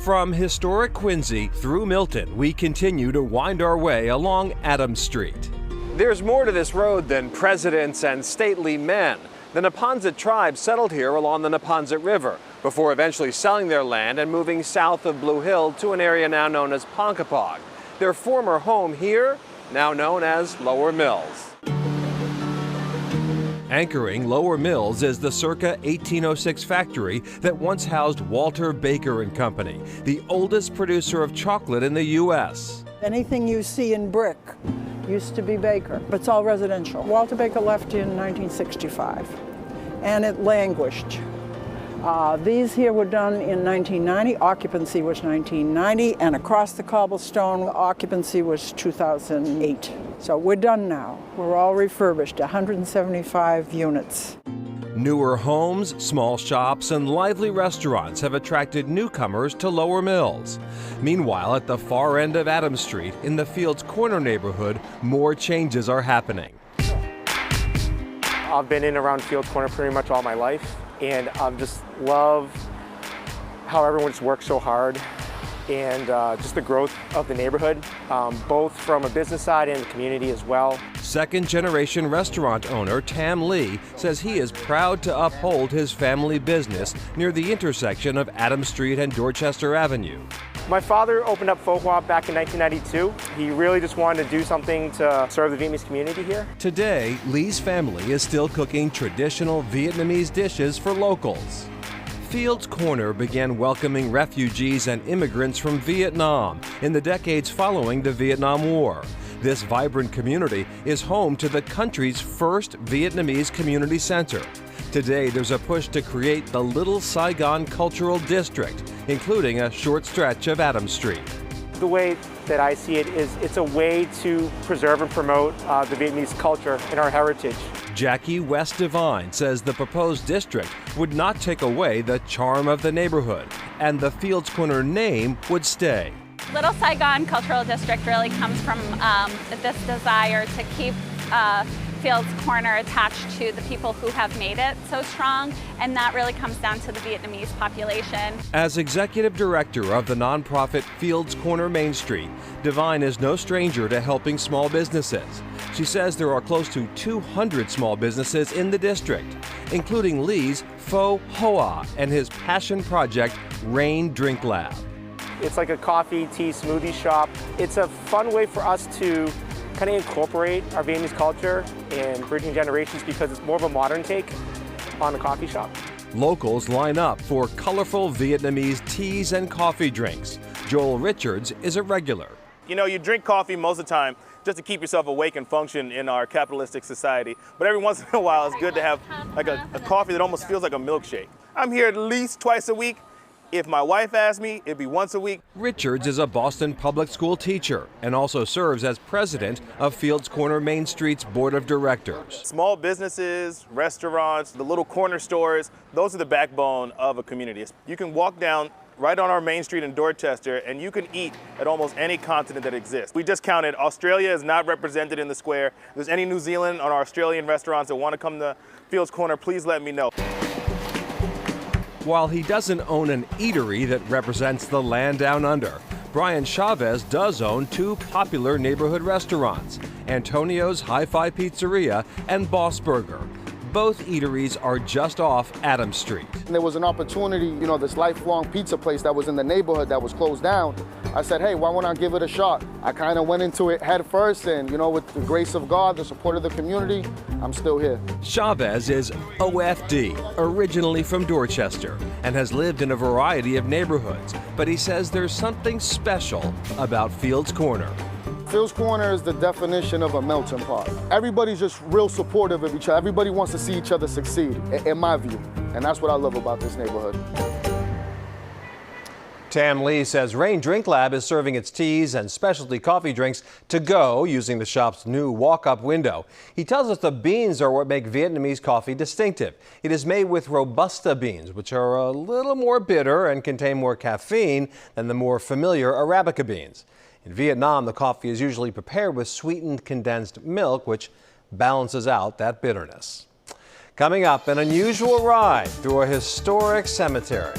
From historic Quincy through Milton, we continue to wind our way along Adams Street. There's more to this road than presidents and stately men. The Neponset tribe settled here along the Neponset River before eventually selling their land and moving south of Blue Hill to an area now known as Ponkapog. Their former home here, now known as Lower Mills. Anchoring Lower Mills is the circa 1806 factory that once housed Walter Baker and Company, the oldest producer of chocolate in the U.S. Anything you see in brick used to be Baker, but it's all residential. Walter Baker left in 1965, and it languished. These here were done in 1990, occupancy was 1990, and across the cobblestone, occupancy was 2008. So we're done now. We're all refurbished, 175 units. Newer homes, small shops, and lively restaurants have attracted newcomers to Lower Mills. Meanwhile, at the far end of Adams Street, in the Fields Corner neighborhood, more changes are happening. I've been in and around Fields Corner pretty much all my life, and I just love how everyone's worked so hard and just the growth of the neighborhood, both from a business side and the community as well. Second-generation restaurant owner Tam Lee says he is proud to uphold his family business near the intersection of Adams Street and Dorchester Avenue. My father opened up Pho Hoa back in 1992. He really just wanted to do something to serve the Vietnamese community here. Today, Lee's family is still cooking traditional Vietnamese dishes for locals. Fields Corner began welcoming refugees and immigrants from Vietnam in the decades following the Vietnam War. This vibrant community is home to the country's first Vietnamese community center. Today, there's a push to create the Little Saigon Cultural District, including a short stretch of Adams Street. The way that I see it is it's a way to preserve and promote the Vietnamese culture and our heritage. Jackie West Devine says the proposed district would not take away the charm of the neighborhood, and the Fields Corner name would stay. Little Saigon Cultural District really comes from this desire to keep Fields Corner attached to the people who have made it so strong, and that really comes down to the Vietnamese population. As executive director of the nonprofit Fields Corner Main Street, Devine is no stranger to helping small businesses. She says there are close to 200 small businesses in the district, including Lee's Pho Hoa and his passion project, Rain Drink Lab. It's like a coffee, tea, smoothie shop. It's a fun way for us to kind of incorporate our Vietnamese culture and bridging generations because it's more of a modern take on a coffee shop. Locals line up for colorful Vietnamese teas and coffee drinks. Joel Richards is a regular. You know, you drink coffee most of the time just to keep yourself awake and function in our capitalistic society. But every once in a while, it's good to have like a coffee that almost feels like a milkshake. I'm here at least twice a week. If my wife asked me, it'd be once a week. Richards is a Boston public school teacher and also serves as president of Fields Corner Main Street's board of directors. Small businesses, restaurants, the little corner stores, those are the backbone of a community. You can walk down right on our main street in Dorchester and you can eat at almost any continent that exists. We just counted, Australia is not represented in the square. If there's any New Zealand or Australian restaurants that want to come to Fields Corner, please let me know. While he doesn't own an eatery that represents the land down under, Brian Chavez does own two popular neighborhood restaurants, Antonio's Hi-Fi Pizzeria and Boss Burger. Both eateries are just off Adams Street. And there was an opportunity, you know, this lifelong pizza place that was in the neighborhood that was closed down. I said, hey, why won't I give it a shot? I kind of went into it head first, and, you know, with the grace of God, the support of the community, I'm still here. Chavez is OFD, originally from Dorchester, and has lived in a variety of neighborhoods. But he says there's something special about Fields Corner. Fields Corner is the definition of a melting pot. Everybody's just real supportive of each other. Everybody wants to see each other succeed, in my view. And that's what I love about this neighborhood. Tam Lee says Rain Drink Lab is serving its teas and specialty coffee drinks to go using the shop's new walk-up window. He tells us the beans are what make Vietnamese coffee distinctive. It is made with Robusta beans, which are a little more bitter and contain more caffeine than the more familiar Arabica beans. In Vietnam, the coffee is usually prepared with sweetened condensed milk, which balances out that bitterness. Coming up, an unusual ride through a historic cemetery.